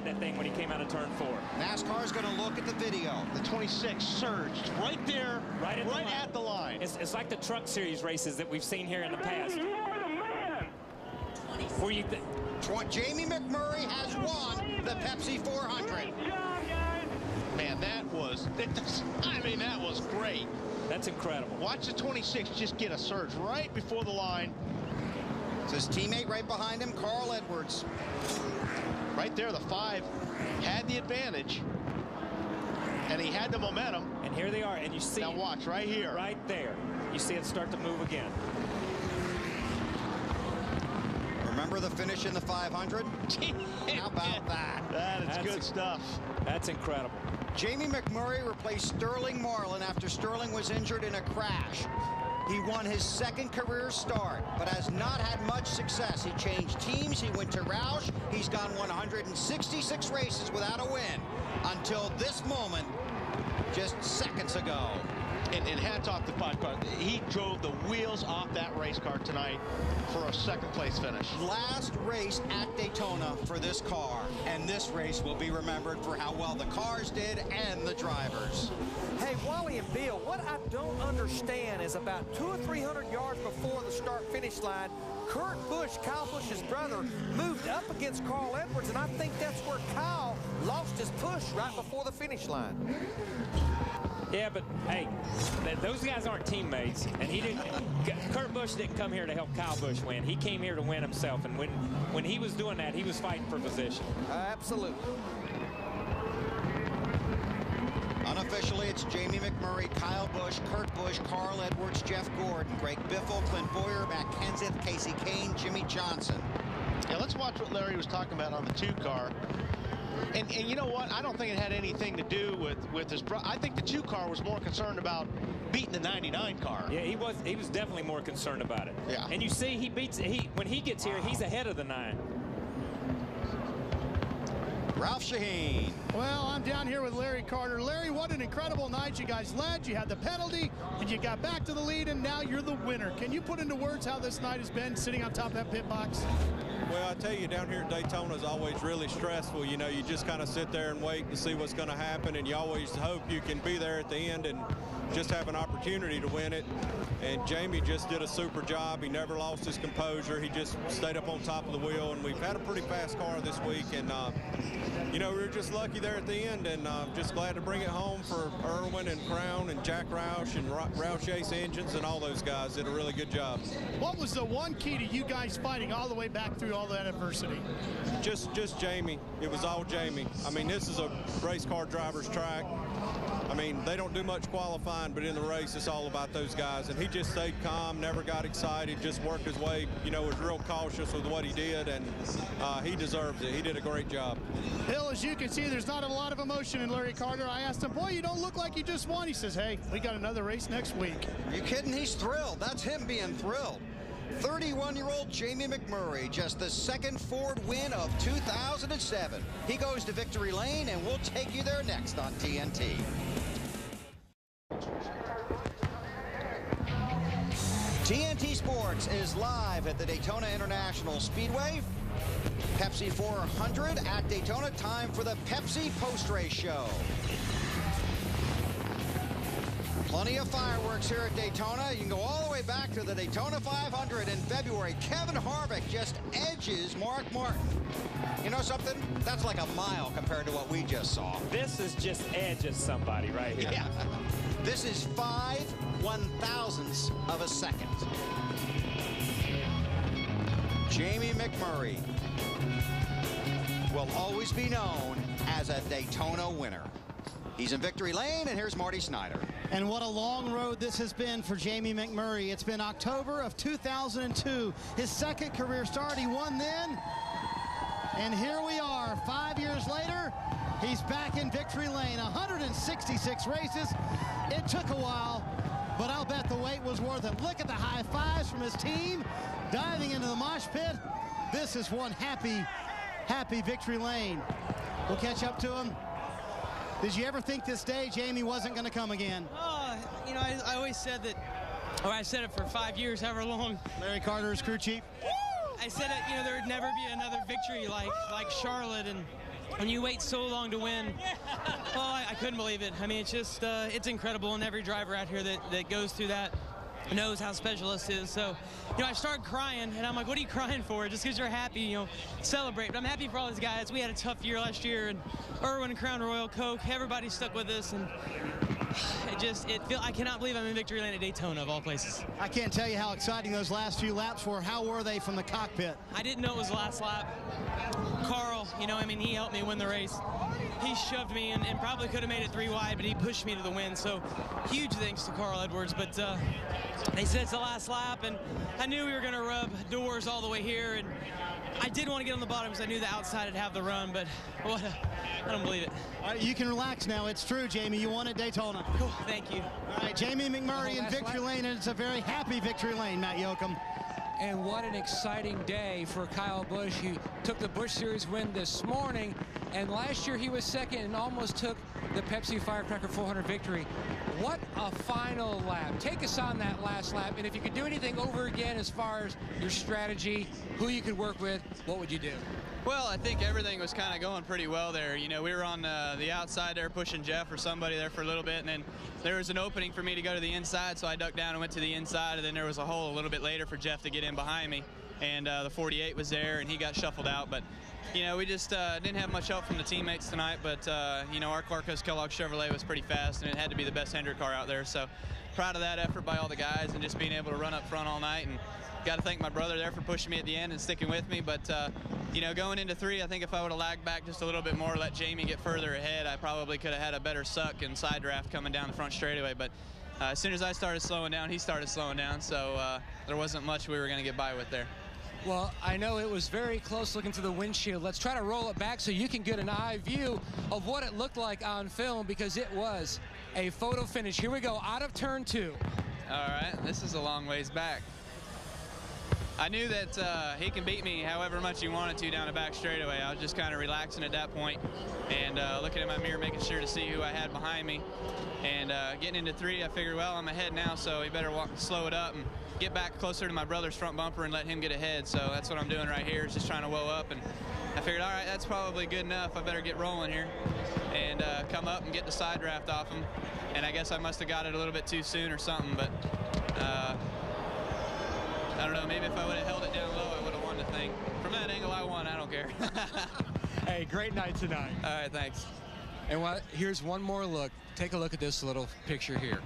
had that thing when he came out of turn 4. NASCAR's going to look at the video. The 26 surged right there, right at the line. It's like the Truck Series races that we've seen here in the past. You are the man. Where you think? Jamie McMurray has won the Pepsi 400. Great job, guys. Man, that was great. That's incredible. Watch the 26 just get a surge right before the line. It's his teammate right behind him, Carl Edwards. Right there, the 5 had the advantage, and he had the momentum. And here they are, and you see. Now watch right here. Right there. You see it start to move again. Remember the finish in the 500? How about that? That's good stuff. That's incredible. Jamie McMurray replaced Sterling Marlin after Sterling was injured in a crash. He won his 2nd career start, but has not had much success. He changed teams. He went to Roush. He's gone 166 races without a win until this moment just seconds ago. And hats off to Pod Car. He drove the wheels off that race car tonight for a 2nd place finish. Last race at Daytona for this car, and this race will be remembered for how well the cars did and the drivers. Hey, Wally and Bill, what I don't understand is about 200 or 300 yards before the start-finish line, Kurt Busch, Kyle Busch's brother, moved up against Carl Edwards, and I think that's where Kyle lost his push right before the finish line. Yeah, but hey, those guys aren't teammates, and Kurt Busch didn't come here to help Kyle Busch win. He came here to win himself, and when he was doing that, he was fighting for position. Absolutely. Unofficially, it's Jamie McMurray, Kyle Busch, Kurt Busch, Carl Edwards, Jeff Gordon, Greg Biffle, Clint Boyer, Matt Kenseth, Casey Kane, Jimmy Johnson. Yeah, let's watch what Larry was talking about on the 2 car. And you know what? I don't think it had anything to do with his. I think the 2 car was more concerned about beating the 99 car. Yeah, he was definitely more concerned about it. Yeah. And you see, when he gets here, he's ahead of the 9. Ralph Shaheen. Well, I'm down here with Larry Carter. Larry, what an incredible night. You guys led, you had the penalty, and you got back to the lead, and now you're the winner. Can you put into words how this night has been sitting on top of that pit box? Well, I tell you, down here at Daytona is always really stressful. You know, you just kind of sit there and wait and see what's going to happen, and you always hope you can be there at the end and just have an opportunity to win it. And Jamie just did a super job. He never lost his composure. He just stayed up on top of the wheel, and we've had a pretty fast car this week. And, you know, we were just lucky there at the end, and just glad to bring it home for Irwin and Crown and Jack Roush and Roush Chase Engines, and all those guys did a really good job. What was the one key to you guys fighting all the way back through all that adversity? Just Jamie. It was all Jamie. I mean, this is a race car driver's track. I mean, they don't do much qualifying, but in the race, it's all about those guys. And he just stayed calm, never got excited, just worked his way, you know, was real cautious with what he did, and he deserves it. He did a great job. Bill, as you can see, there's not a lot of emotion in Larry Carter. I asked him, boy, you don't look like you just won. He says, hey, we got another race next week. Are you kidding? He's thrilled. That's him being thrilled. 31-year-old Jamie McMurray, just the 2nd Ford win of 2007. He goes to victory lane, and we'll take you there next on TNT. TNT Sports is live at the Daytona International Speedway. Pepsi 400 at Daytona. Time for the Pepsi post-race show. Plenty of fireworks here at Daytona. You can go all the way back to the Daytona 500 in February. Kevin Harvick just edges Mark Martin. You know something? That's like a mile compared to what we just saw. This is just edges somebody right here. Yeah. This is 5/1000ths of a second. Jamie McMurray will always be known as a Daytona winner. He's in victory lane, and here's Marty Snyder. And what a long road this has been for Jamie McMurray. It's been October of 2002, his 2nd career start. He won then, and here we are 5 years later. He's back in victory lane. 166 races. It took a while, but I'll bet the wait was worth it. Look at the high fives from his team diving into the mosh pit. This is one happy victory lane. We'll catch up to him. Did you ever think this day Jamie wasn't going to come again? Oh, you know, I always said that, or I said it for 5 years, however long. Larry Carter is crew chief. I said that, you know, there would never be another victory like Charlotte, and when you wait so long to win, well, I couldn't believe it. I mean, it's just, it's incredible, and every driver out here that goes through that knows how special this is. So, you know, I started crying, and I'm like, what are you crying for? Just because you're happy, you know, celebrate. But I'm happy for all these guys. We had a tough year last year, and Irwin, Crown Royal, Coke, everybody stuck with us, and I cannot believe I'm in victory lane at Daytona, of all places. I can't tell you how exciting those last few laps were. How were they from the cockpit? I didn't know it was the last lap. Carl, you know, I mean, he helped me win the race. He shoved me and probably could have made it 3 wide, but he pushed me to the win. So huge thanks to Carl Edwards. But they said it's the last lap, and I knew we were going to rub doors all the way here. And I did want to get on the bottom because I knew the outside would have the run, but I don't believe it. All right, you can relax now. It's true, Jamie. You won at Daytona. Cool. Thank you. All right, Jamie McMurray in victory lane, and it's a very happy victory lane, Matt Yoakum. And what an exciting day for Kyle Busch. He took the Busch Series win this morning, and last year he was second and almost took the Pepsi Firecracker 400 victory. What a final lap. Take us on that last lap, and if you could do anything over again as far as your strategy, who you could work with, what would you do? Well, I think everything was kind of going pretty well there. You know, we were on the outside there pushing Jeff or somebody there for a little bit, and then there was an opening for me to go to the inside, so I ducked down and went to the inside, and then there was a hole a little bit later for Jeff to get in behind me, and the 48 was there, and he got shuffled out. But, you know, we just didn't have much help from the teammates tonight, but, you know, our car, because Kellogg Chevrolet was pretty fast, and it had to be the best Hendrick car out there. So proud of that effort by all the guys and just being able to run up front all night. And got to thank my brother there for pushing me at the end and sticking with me. But, you know, going into 3, I think if I would have lagged back just a little bit more, let Jamie get further ahead, I probably could have had a better suck and side draft coming down the front straightaway. But as soon as I started slowing down, he started slowing down. So there wasn't much we were going to get by with there. Well, I know it was very close looking through the windshield. Let's try to roll it back so you can get an eye view of what it looked like on film, because it was a photo finish. Here we go, out of turn 2. All right, this is a long ways back. I knew that he can beat me however much he wanted to down the back straightaway. I was just kind of relaxing at that point and looking at my mirror, making sure to see who I had behind me. And getting into 3, I figured, well, I'm ahead now, so he better slow it up and get back closer to my brother's front bumper and let him get ahead. So that's what I'm doing right here, is just trying to whoa up. And I figured, all right, that's probably good enough. I better get rolling here and come up and get the side draft off him. And I guess I must have got it a little bit too soon or something, but I don't know, maybe if I would have held it down low, I would have won the thing. From that angle, I won. I don't care. Hey, great night tonight. All right, thanks. And here's one more look. Take a look at this little picture here.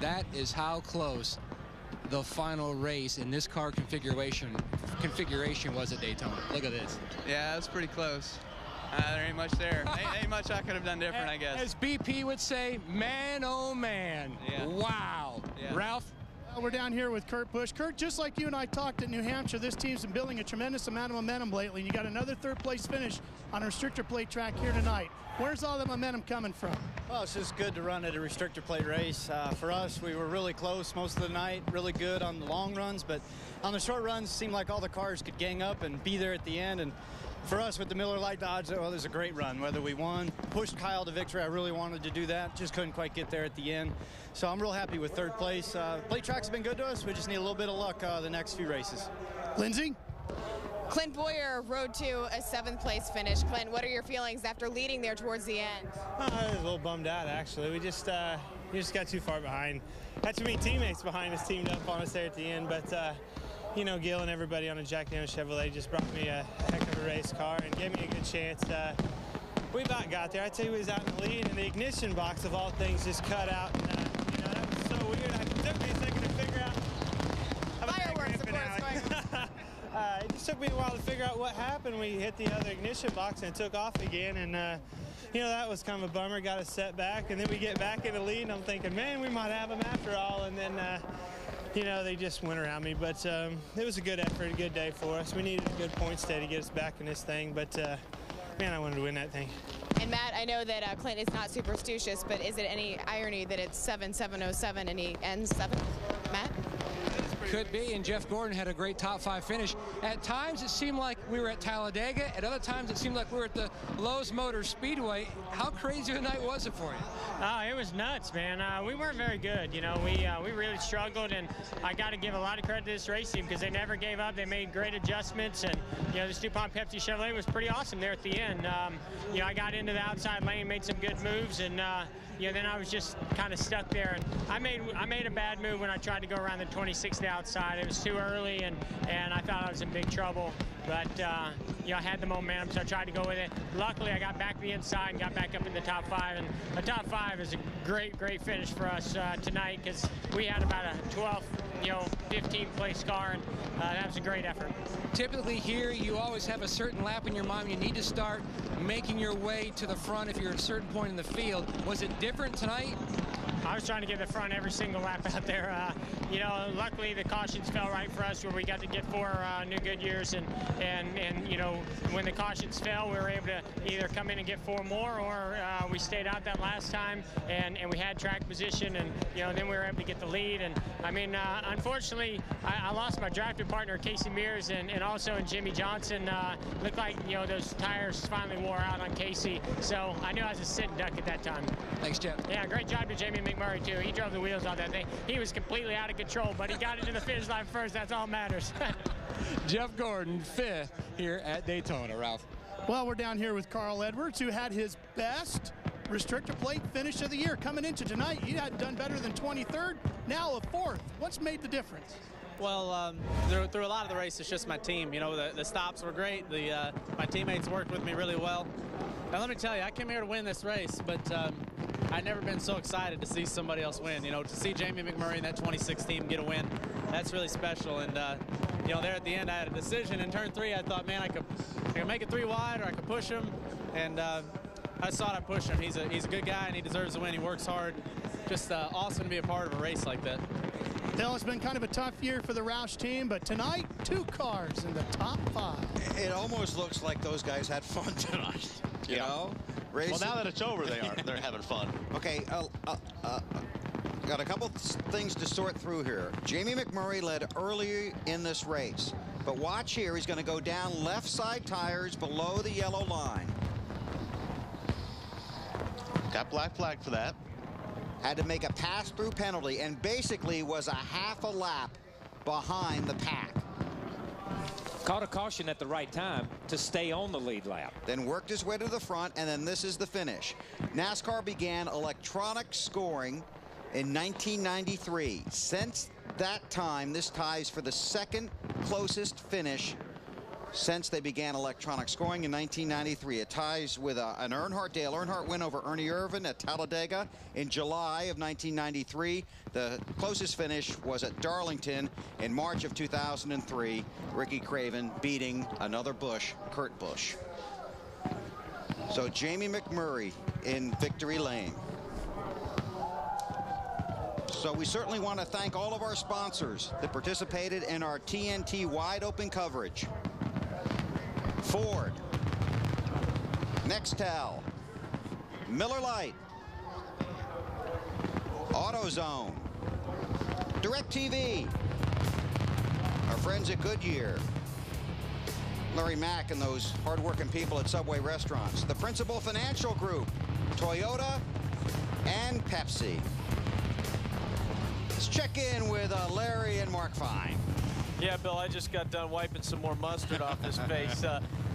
That is how close the final race in this car configuration was at Daytona. Look at this. Yeah, that's pretty close. There ain't much there. ain't much I could have done different, I guess. As BP would say, man, oh, man. Yeah. Wow. Yeah. Ralph? We're down here with Kurt Busch. Kurt, just like you and I talked at New Hampshire, this team's been building a tremendous amount of momentum lately. You got another 3rd-place finish on a restrictor plate track here tonight. Where's all the momentum coming from? Well, it's just good to run at a restrictor plate race. For us, we were really close most of the night, really good on the long runs, but on the short runs, it seemed like all the cars could gang up and be there at the end. And for us, with the Miller Lite Dodge, well, it was a great run. Whether we won, pushed Kyle to victory, I really wanted to do that. Just couldn't quite get there at the end. So I'm real happy with 3rd place. Plate tracks have been good to us. We just need a little bit of luck the next few races. Lindsay? Clint Boyer rode to a 7th place finish. Clint, what are your feelings after leading there towards the end? I was a little bummed out, actually. We just got too far behind. Had too many teammates behind us teamed up on us there at the end, but you know, Gil and everybody on a Jack Daniels Chevrolet just brought me a heck of a race car and gave me a good chance. We about got there. I'd say we was out in the lead, and the ignition box of all things just cut out. And, you know, that was so weird. It took me a second to figure out. Fireworks, of course, going it just took me a while to figure out what happened. We hit the other ignition box and it took off again, and you know, that was kind of a bummer. Got us set back, and then we get back in the lead, and I'm thinking, man, we might have them after all. And then you know, they just went around me, but it was a good effort, a good day for us. We needed a good points day to get us back in this thing, but man, I wanted to win that thing. And Matt, I know that Clint is not superstitious, but is it any irony that it's 7-7-07 and he ends 7th? Matt? It's pretty Could be, and Jeff Gordon had a great top 5 finish. At times, it seemed like we were at Talladega. At other times, it seemed like we were at the Lowe's Motor Speedway. How crazy a night was it for you? It was nuts, man. We weren't very good. You know, we really struggled, and I got to give a lot of credit to this race team because they never gave up. They made great adjustments, and, you know, this DuPont Pepsi Chevrolet was pretty awesome there at the end. You know, I got into the outside lane, made some good moves, and, you know, then I was just kind of stuck there. And I made a bad move when I tried to go around the 26th outside. It was too early, and I thought I was in big trouble. But, you know, I had the momentum, so I tried to go with it. Luckily, I got back to the inside and got back up in the top 5. And the top 5 is a great, great finish for us tonight because we had about a 12th, you know, 15th place car, and that was a great effort. Typically here, you always have a certain lap in your mind. You need to start making your way to the front if you're at a certain point in the field. Was it different tonight? I was trying to get the front every single lap out there. You know, luckily the cautions fell right for us where we got to get 4 new Goodyears, and you know, when the cautions fell, we were able to either come in and get 4 more, or we stayed out that last time, and we had track position, and, you know, then we were able to get the lead. And I mean, unfortunately, I lost my drafting partner, Casey Mears, and also in Jimmy Johnson. Looked like, you know, those tires finally wore out on Casey, so I knew I was a sitting duck at that time. Thanks, Jeff. Yeah, great job to Jamie McMurray, too. He drove the wheels on that thing. He was completely out of control, but he got into the finish line first. That's all matters. Jeff Gordon, 5th here at Daytona, Ralph. Well, we're down here with Carl Edwards, who had his best restrictor plate finish of the year. Coming into tonight, he hadn't done better than 23rd, now a 4th. What's made the difference? Well, through a lot of the race, it's just my team. You know, the stops were great. My teammates worked with me really well. Now, let me tell you, I came here to win this race, but I've never been so excited to see somebody else win. You know, to see Jamie McMurray and that 26 team get a win, that's really special. And, you know, there at the end, I had a decision. In turn 3, I thought, man, I could make it 3 wide, or I could push him. And I just thought I'd push him. He's a good guy, and he deserves to win. He works hard. Just awesome to be a part of a race like that. Bill, it's been kind of a tough year for the Roush team, but tonight, 2 cars in the top 5. It almost looks like those guys had fun tonight, you know? Well, now that it's over, they're having fun. Okay, got a couple things to sort through here. Jamie McMurray led early in this race, but watch here, he's going to go down left side tires below the yellow line. Got black flag for that. Had to make a pass-through penalty, and basically was a half a lap behind the pack. Caught a caution at the right time to stay on the lead lap. Then worked his way to the front, and then this is the finish. NASCAR began electronic scoring in 1993. Since that time, this ties for the 2nd closest finish since they began electronic scoring in 1993. It ties with an Earnhardt. Dale Earnhardt win over Ernie Irvan at Talladega in July of 1993. The closest finish was at Darlington in March of 2003. Ricky Craven beating another Busch, Kurt Busch. So Jamie McMurray in victory lane. So we certainly want to thank all of our sponsors that participated in our TNT wide open coverage. Ford, Nextel, Miller Lite, AutoZone, DirecTV, our friends at Goodyear, Larry Mack and those hardworking people at Subway Restaurants, the Principal Financial Group, Toyota, and Pepsi. Let's check in with Larry and Mark Fine. Yeah, Bill, I just got done wiping some more mustard off his face.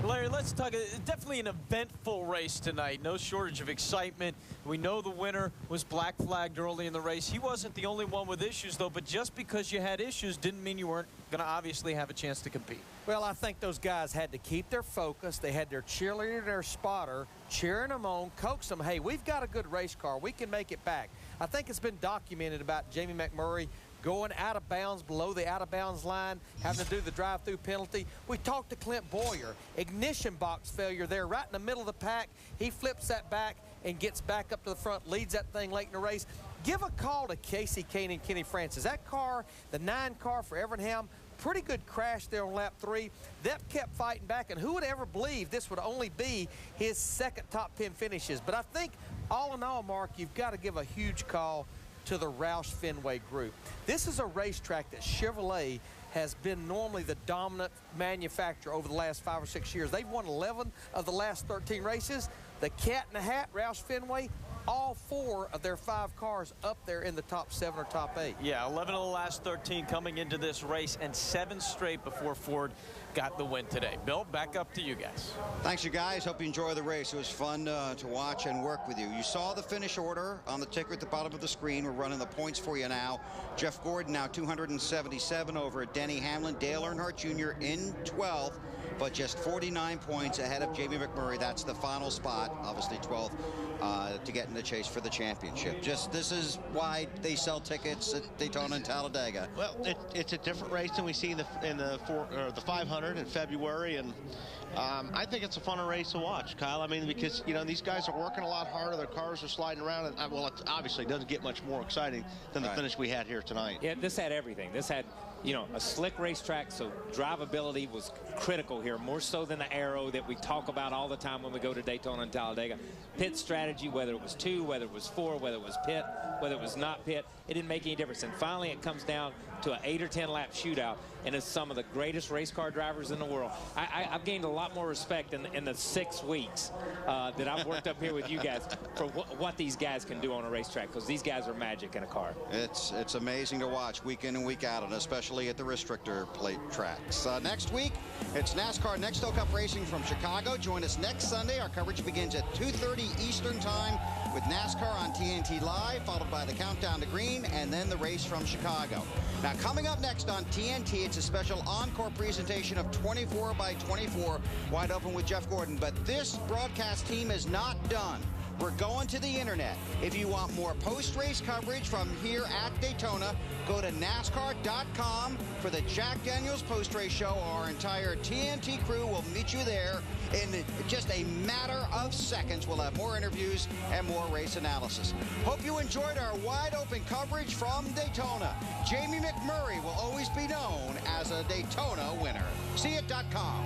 Larry, let's talk. Definitely an eventful race tonight. No shortage of excitement. We know the winner was black flagged early in the race. He wasn't the only one with issues, though, but just because you had issues didn't mean you weren't going to obviously have a chance to compete. Well, I think those guys had to keep their focus. They had their cheerleader, their spotter, cheering them on, coax them. Hey, we've got a good race car. We can make it back. I think it's been documented about Jamie McMurray going out of bounds below the out-of-bounds line, having to do the drive-through penalty. We talked to Clint Boyer. Ignition box failure there right in the middle of the pack. He flips that back and gets back up to the front, leads that thing late in the race. Give a call to Casey Kane and Kenny Francis. That car, the 9 car for Evernham, pretty good crash there on lap 3. That kept fighting back, and who would ever believe this would only be his 2nd top 10 finishes? But I think, all in all, Mark, you've got to give a huge call to the Roush Fenway Group. This is a racetrack that Chevrolet has been normally the dominant manufacturer over the last 5 or 6 years. They've won 11 of the last 13 races. The Cat in the Hat, Roush Fenway, all 4 of their 5 cars up there in the top 7 or top 8. Yeah, 11 of the last 13 coming into this race, and 7 straight before Ford got the win today. Bill, back up to you guys. Thanks, you guys. Hope you enjoy the race. It was fun to watch and work with you. You saw the finish order on the ticker at the bottom of the screen. We're running the points for you now. Jeff Gordon now 277 over Denny Hamlin. Dale Earnhardt Jr. in 12th, but just 49 points ahead of Jamie McMurray. That's the final spot, obviously 12th, to get in the chase for the championship. This is why they sell tickets at Daytona and Talladega. Well, it's a different race than we see in the 500 in February, and I think it's a funner race to watch, Kyle. I mean, because, you know, these guys are working a lot harder. Their cars are sliding around. And, well, it obviously doesn't get much more exciting than the finish we had here tonight. Yeah, this had everything. This had, you know, a slick racetrack, so drivability was critical here, more so than the aero that we talk about all the time when we go to Daytona and Talladega. Pit strategy, whether it was 2, whether it was 4, whether it was pit, whether it was not pit, it didn't make any difference. And finally, it comes down to an 8 or 10 lap shootout, and it's some of the greatest race car drivers in the world. I've gained a lot more respect in the 6 weeks that I've worked up here with you guys for what these guys can do on a racetrack, because these guys are magic in a car. It's amazing to watch week in and week out, and especially at the restrictor plate tracks. Next week, it's NASCAR Next Cup Racing from Chicago. Join us next Sunday. Our coverage begins at 2:30 Eastern Time with NASCAR on TNT Live, followed by the Countdown to Green, and then the race from Chicago. Now, coming up next on TNT, it's a special encore presentation of 24 by 24, wide open with Jeff Gordon. But this broadcast team is not done. We're going to the internet. If you want more post-race coverage from here at Daytona, go to NASCAR.com for the Jack Daniels post-race show. Our entire TNT crew will meet you there in just a matter of seconds. We'll have more interviews and more race analysis. Hope you enjoyed our wide-open coverage from Daytona. Jamie McMurray will always be known as a Daytona winner. SeeIt.com.